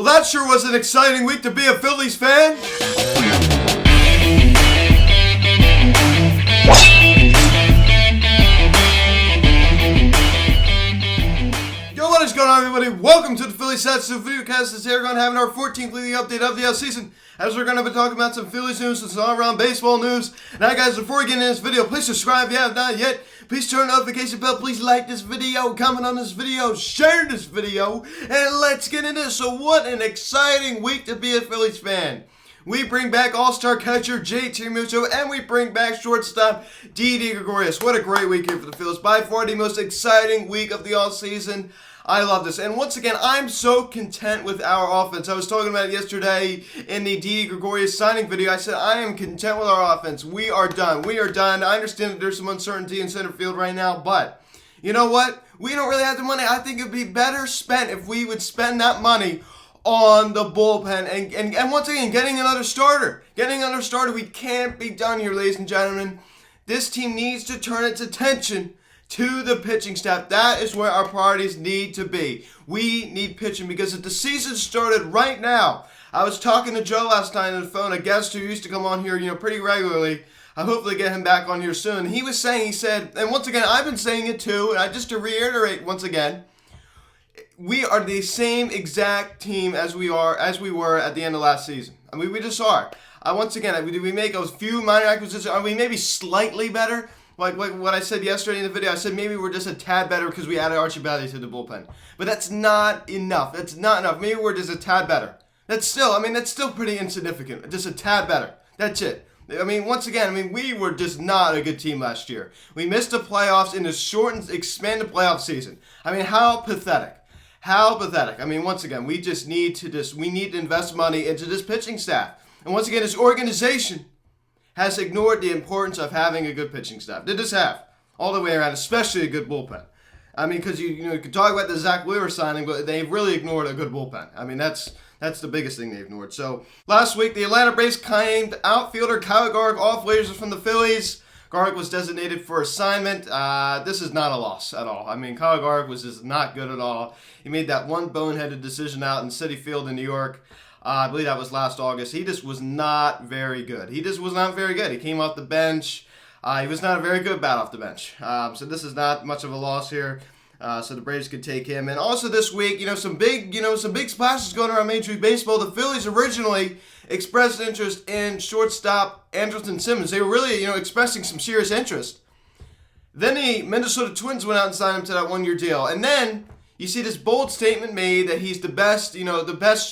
Well, that sure was an exciting week to be a Phillies fan. Yo, what is going on, everybody? Welcome to the Phillies Stats Videocast. This is Aaron having our 14th leading update of the offseason, as we're going to be talking about some Phillies news and some all-around baseball news. Now, guys, before we get into this video, please subscribe if you have not yet. Please turn the notification bell. Please like this video, comment on this video, share this video, and let's get into this. So, what an exciting week to be a Phillies fan. We bring back all-star catcher Realmuto, and we bring back shortstop Didi Gregorius. What a great week here for the Phillies. By far the most exciting week of the offseason. I love this. And once again, I'm so content with our offense. I was talking about it yesterday in the Didi Gregorius signing video. I said, I am content with our offense. We are done. We are done. I understand that there's some uncertainty in center field right now, but you know what? We don't really have the money. I think it would be better spent if we would spend that money on the bullpen and once again, getting another starter. Getting another starter. We can't be done here, ladies and gentlemen. This team needs to turn its attention to the pitching staff. That is where our priorities need to be. We need pitching because if the season started right now, I was talking to Joe last night on the phone, a guest who used to come on here, pretty regularly. I hopefully get him back on here soon. He said, and once again, I've been saying it too, and just to reiterate once again, we are the same exact team as we were at the end of last season. I mean, we just are. Once again, did we make a few minor acquisitions? Are we maybe slightly better? Like what I said yesterday in the video, I said maybe we're just a tad better because we added Archibald to the bullpen. But that's not enough. That's not enough. Maybe we're just a tad better. That's still pretty insignificant. Just a tad better. That's it. Once again, we were just not a good team last year. We missed the playoffs in the shortened, expanded playoff season. How pathetic. How pathetic. Once again, we need to invest money into this pitching staff. And once again, this organization has ignored the importance of having a good pitching staff. They just have, all the way around, especially a good bullpen. Because you could talk about the Zach Wheeler signing, but they've really ignored a good bullpen. That's the biggest thing they've ignored. So, last week, the Atlanta Braves claimed outfielder Kyle Garrick off waivers from the Phillies. Garrick was designated for assignment. This is not a loss at all. Kyle Garrick was just not good at all. He made that one boneheaded decision out in Citi Field in New York. I believe that was last August. He just was not very good. He came off the bench. He was not a very good bat off the bench. So this is not much of a loss here. So the Braves could take him. And also this week, some big splashes going around Major League Baseball. The Phillies originally expressed interest in shortstop Andrelton Simmons. They were really, expressing some serious interest. Then the Minnesota Twins went out and signed him to that one-year deal. And then you see this bold statement made that he's the best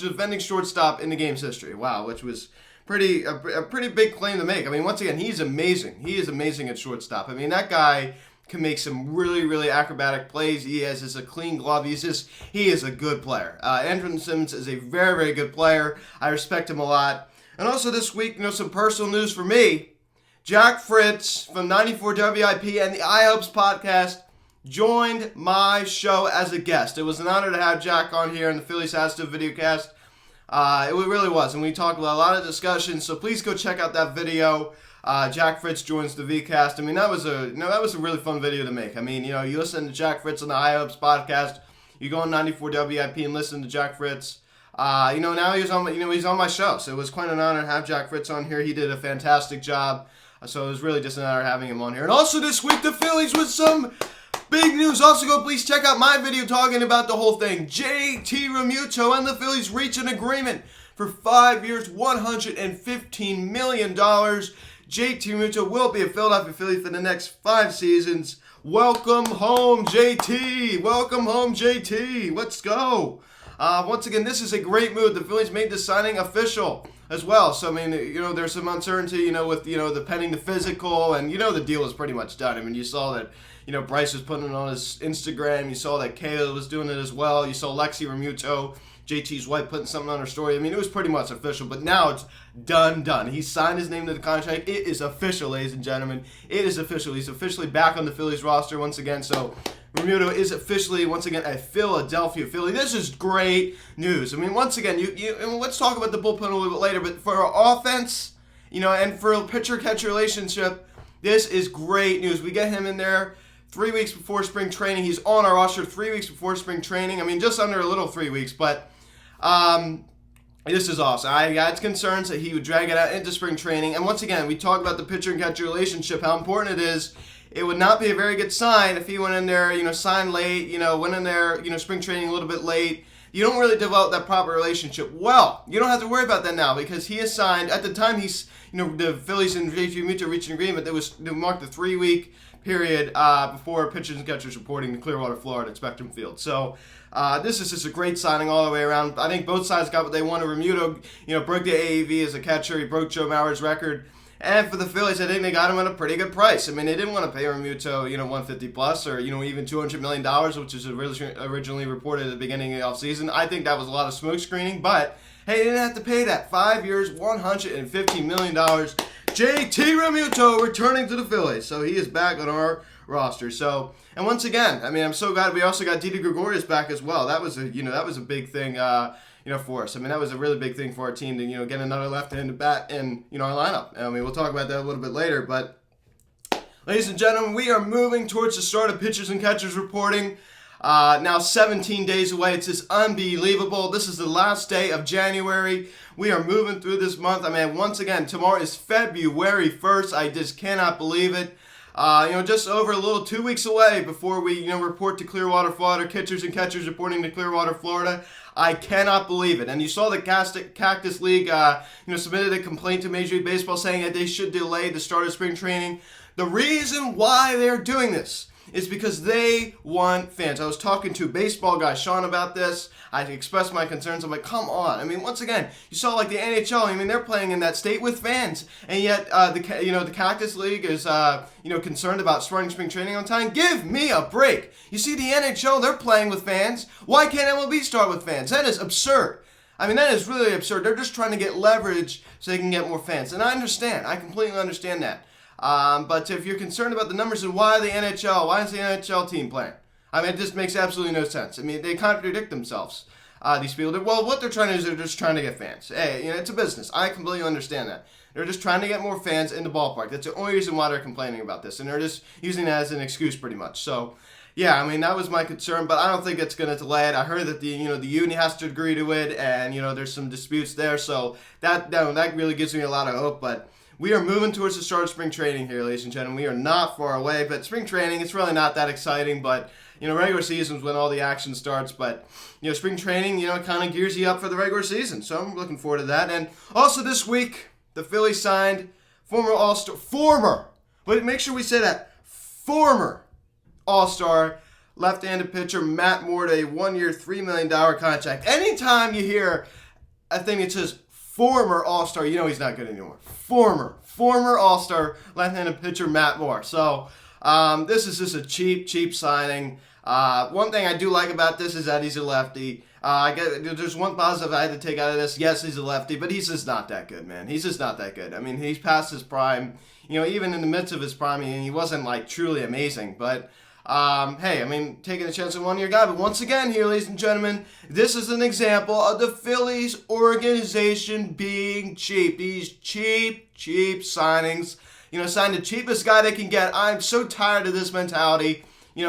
defending shortstop in the game's history. Wow, which was a pretty big claim to make. Once again, he's amazing. He is amazing at shortstop. That guy can make some really, really acrobatic plays. He has just a clean glove. He is a good player. Andrelton Simmons is a very, very good player. I respect him a lot. And also this week, some personal news for me. Jack Fritz from 94 WIP and the iHopes podcast joined my show as a guest. It was an honor to have Jack on here in the Phillies Has to Videocast. It really was, and we talked about a lot of discussions. So please go check out that video. Jack Fritz joins the VCast. That was a really fun video to make. You listen to Jack Fritz on the iHopes podcast. You go on 94 WIP and listen to Jack Fritz. Now he's on my show. So it was quite an honor to have Jack Fritz on here. He did a fantastic job. So it was really just an honor having him on here. And also this week, the Phillies with some big news. Also, please check out my video talking about the whole thing. JT Realmuto and the Phillies reach an agreement for 5 years, $115 million. JT Realmuto will be a Philadelphia Philly for the next 5 seasons. Welcome home, JT. Welcome home, JT. Let's go. Once again, this is a great move. The Phillies made the signing official as well. So, there's some uncertainty, with, the pending the physical, and, the deal is pretty much done. You saw that, Bryce was putting it on his Instagram. You saw that Kayla was doing it as well. You saw Lexi Realmuto, JT's wife, putting something on her story. It was pretty much official, but now it's done. He signed his name to the contract. It is official, ladies and gentlemen. It is official. He's officially back on the Phillies roster once again. So Realmuto is officially, once again, a Philadelphia Philly. This is great news. Once again, let's talk about the bullpen a little bit later, but for our offense, and for a pitcher-catcher relationship, this is great news. We get him in there 3 weeks before spring training. He's on our roster 3 weeks before spring training. Just under a little 3 weeks, but This is awesome. I got concerns that he would drag it out into spring training. And once again, we talk about the pitcher and catcher relationship, how important it is. It would not be a very good sign if he went in there, signed late, went in there, spring training a little bit late. You don't really develop that proper relationship. Well, you don't have to worry about that now because he is signed. At the time the Phillies and Realmuto reached an agreement that marked the 3-week period before pitchers and catchers reporting to Clearwater, Florida at Spectrum Field. So this is just a great signing all the way around. I think both sides got what they wanted. Realmuto, broke the AAV as a catcher. He broke Joe Mauer's record. And for the Phillies, I think they got him at a pretty good price. I mean, they didn't want to pay Realmuto, 150 plus or, even $200 million, which was originally reported at the beginning of the offseason. I think that was a lot of smoke screening, but hey, they didn't have to pay that. 5 years, $150 million. JT Realmuto returning to the Phillies. So he is back on our roster. So, and once again, I mean, I'm so glad we also got Didi Gregorius back as well. That was a big thing, for us. I mean, that was a really big thing for our team to, get another left-handed bat in, our lineup. I mean, we'll talk about that a little bit later, but ladies and gentlemen, we are moving towards the start of pitchers and catchers reporting. Now 17 days away. It's just unbelievable. This is the last day of January. We are moving through this month. I mean, once again, tomorrow is February 1st. I just cannot believe it. Just over a little 2 weeks away before we, report to Clearwater, Florida, pitchers and catchers reporting to Clearwater, Florida. I cannot believe it. And you saw the Cactus League, submitted a complaint to Major League Baseball saying that they should delay the start of spring training. The reason why they're doing this is because they want fans. I was talking to baseball guy Sean about this. I expressed my concerns. I'm like, come on. I mean, once again, you saw like the NHL. I mean, they're playing in that state with fans, and yet the Cactus League is concerned about starting spring training on time. Give me a break. You see the NHL, they're playing with fans. Why can't MLB start with fans? That is absurd. I mean, that is really absurd. They're just trying to get leverage so they can get more fans, and I understand. I completely understand that. But if you're concerned about the numbers and why is the NHL team playing? I mean, it just makes absolutely no sense. I mean, they contradict themselves. These people, what they're trying to do is they're just trying to get fans. Hey, it's a business. I completely understand that. They're just trying to get more fans in the ballpark. That's the only reason why they're complaining about this. And they're just using it as an excuse pretty much. So, yeah, I mean, that was my concern, but I don't think it's going to delay it. I heard that the union has to agree to it, and, there's some disputes there. So that really gives me a lot of hope, but we are moving towards the start of spring training here, ladies and gentlemen. We are not far away, but spring training, it's really not that exciting, but, regular season's when all the action starts, but, spring training, it kind of gears you up for the regular season, so I'm looking forward to that. And also this week, the Phillies signed former All-Star left-handed pitcher Matt Moore to a 1-year, $3 million contract. Anytime you hear a thing that says former All-Star, he's not good anymore. Former All-Star left-handed pitcher Matt Moore. So this is just a cheap signing. One thing I do like about this is that he's a lefty. There's one positive I had to take out of this. Yes, he's a lefty, but he's just not that good, man. He's just not that good. I mean, he's past his prime. Even in the midst of his prime, he wasn't like truly amazing, but hey, I mean, taking a chance on 1-year guy. But once again here, ladies and gentlemen, this is an example of the Phillies organization being cheap. These cheap signings. Sign the cheapest guy they can get. I'm so tired of this mentality.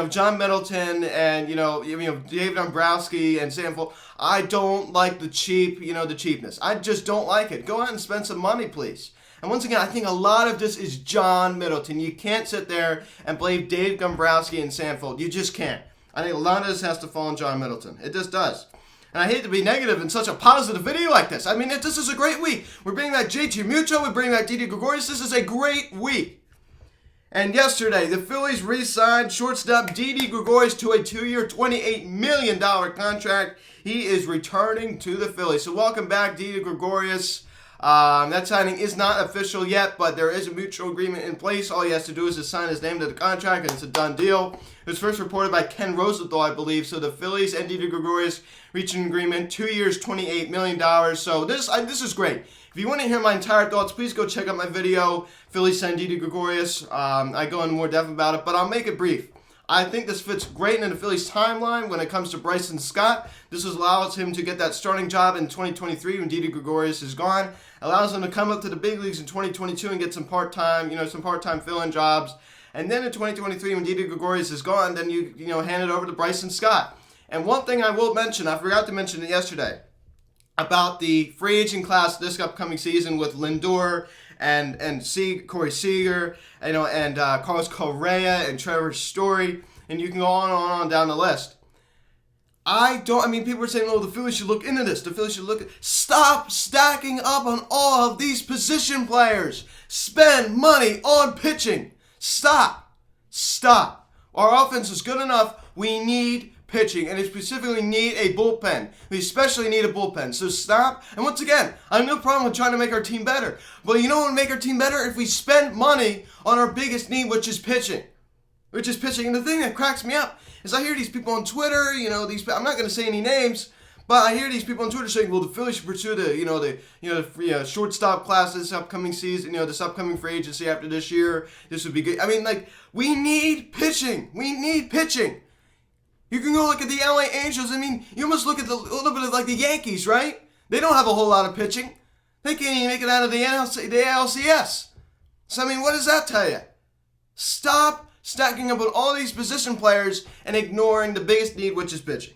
John Middleton and, David Dombrowski and Sanford. I don't like the cheapness. I just don't like it. Go out and spend some money, please. And once again, I think a lot of this is John Middleton. You can't sit there and blame Dave Dombrowski and Sanford. You just can't. I think a lot of this has to fall on John Middleton. It just does. And I hate to be negative in such a positive video like this. I mean, this is a great week. We're bringing back JT Realmuto. We're bringing back Didi Gregorius. This is a great week. And yesterday, the Phillies re-signed shortstop Didi Gregorius to a 2-year, $28 million contract. He is returning to the Phillies. So welcome back, Didi Gregorius. That signing is not official yet, but there is a mutual agreement in place. All he has to do is just sign his name to the contract, and it's a done deal. It was first reported by Ken Rosenthal, I believe. So the Phillies and Didi Gregorius reached an agreement, 2 years, $28 million. So this is great. If you want to hear my entire thoughts, please go check out my video, Phillies and Didi Gregorius. I go into more depth about it, but I'll make it brief. I think this fits great in the Phillies timeline when it comes to Bryson Scott. This allows him to get that starting job in 2023 when Didi Gregorius is gone. Allows him to come up to the big leagues in 2022 and get some part-time fill-in jobs. And then in 2023 when Didi Gregorius is gone, then you hand it over to Bryson Scott. And one thing I will mention, I forgot to mention it yesterday. about the free agent class this upcoming season with Lindor and Corey Seager, and Carlos Correa and Trevor Story, and you can go on down the list. People are saying, the Phillies should look into this. The Phillies should stop stacking up on all of these position players. Spend money on pitching. Stop. Our offense is good enough. We need pitching, and we specifically need a bullpen. We especially need a bullpen. So stop. And once again, I have no problem with trying to make our team better. But you know what would make our team better? If we spend money on our biggest need, which is pitching. And the thing that cracks me up is I hear these people on Twitter, I'm not going to say any names, but I hear these people on Twitter saying, well, the Phillies should pursue the shortstop class this upcoming season, this upcoming free agency after this year. This would be good. We need pitching. You can go look at the LA Angels. You almost look at a little bit of like the Yankees, right? They don't have a whole lot of pitching. They can't even make it out of the ALCS. So, what does that tell you? Stop stacking up on all these position players and ignoring the biggest need, which is pitching.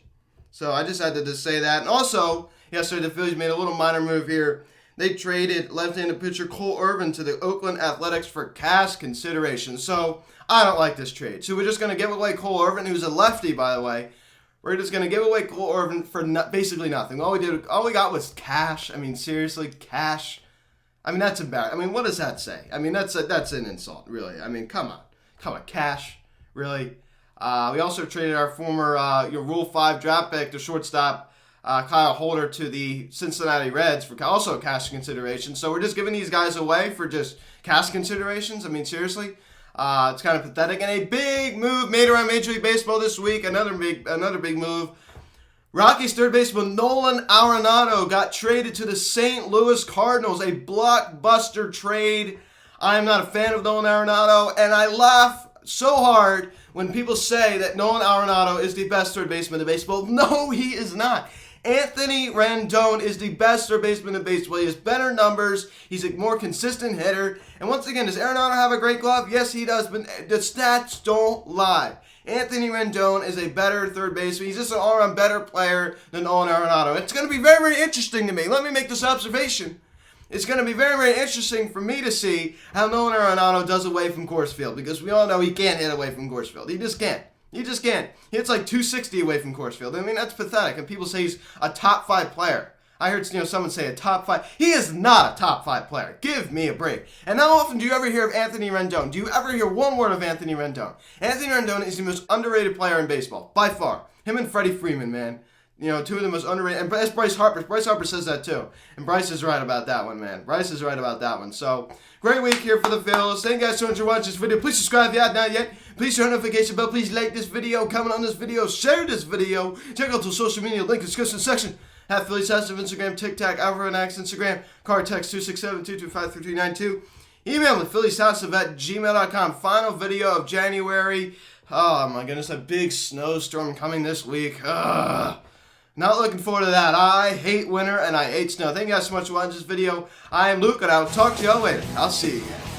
So I just had to just say that. And also, yesterday the Phillies made a little minor move here. They traded left-handed pitcher Cole Irvin to the Oakland Athletics for cash consideration. So I don't like this trade. So we're just going to give away Cole Irvin, who's a lefty, by the way. We're just going to give away Cole Irvin for basically nothing. All we got was cash. Seriously, cash. That's embarrassing. What does that say? That's an insult, really. Come on. Cash, really. We also traded our former Rule 5 draft pick, the shortstop, Kyle Holder, to the Cincinnati Reds for also cash consideration. So we're just giving these guys away for just cash considerations. Seriously. It's kind of pathetic. And a big move made around Major League Baseball this week. Another big move. Rockies third baseman Nolan Arenado got traded to the St. Louis Cardinals. A blockbuster trade. I am not a fan of Nolan Arenado, and I laugh so hard when people say that Nolan Arenado is the best third baseman in baseball. No, he is not. Anthony Rendon is the best third baseman in baseball. He has better numbers. He's a more consistent hitter. And once again, does Arenado have a great glove? Yes, he does, but the stats don't lie. Anthony Rendon is a better third baseman. He's just an all-around better player than Nolan Arenado. It's going to be very, very interesting to me. Let me make this observation. It's going to be very, very interesting for me to see how Nolan Arenado does away from Coors Field, because we all know he can't hit away from Coors Field. He just can't. He hits like 260 away from Coors Field. That's pathetic. And people say he's a top 5 player. I heard someone say a top 5. He is not a top 5 player. Give me a break. And how often do you ever hear of Anthony Rendon? Do you ever hear one word of Anthony Rendon? Anthony Rendon is the most underrated player in baseball, by far. Him and Freddie Freeman, man. Two of the most underrated. And that's Bryce Harper. Bryce Harper says that too. And Bryce is right about that one, man. Bryce is right about that one. So, great week here for the Phillies. Thank you guys so much for watching this video. Please subscribe if you have not yet. Please turn on the notification bell. Please like this video, comment on this video, share this video. Check out the social media link in the description section. Have Phillies House of Instagram, TikTok, Alvaranax, Instagram, card text 267-225-3392. Email me, phillieshouseof@gmail.com. Final video of January. Oh my goodness, a big snowstorm coming this week. Not looking forward to that. I hate winter and I hate snow. Thank you guys so much for watching this video. I am Luke, and I will talk to y'all later. I'll see you.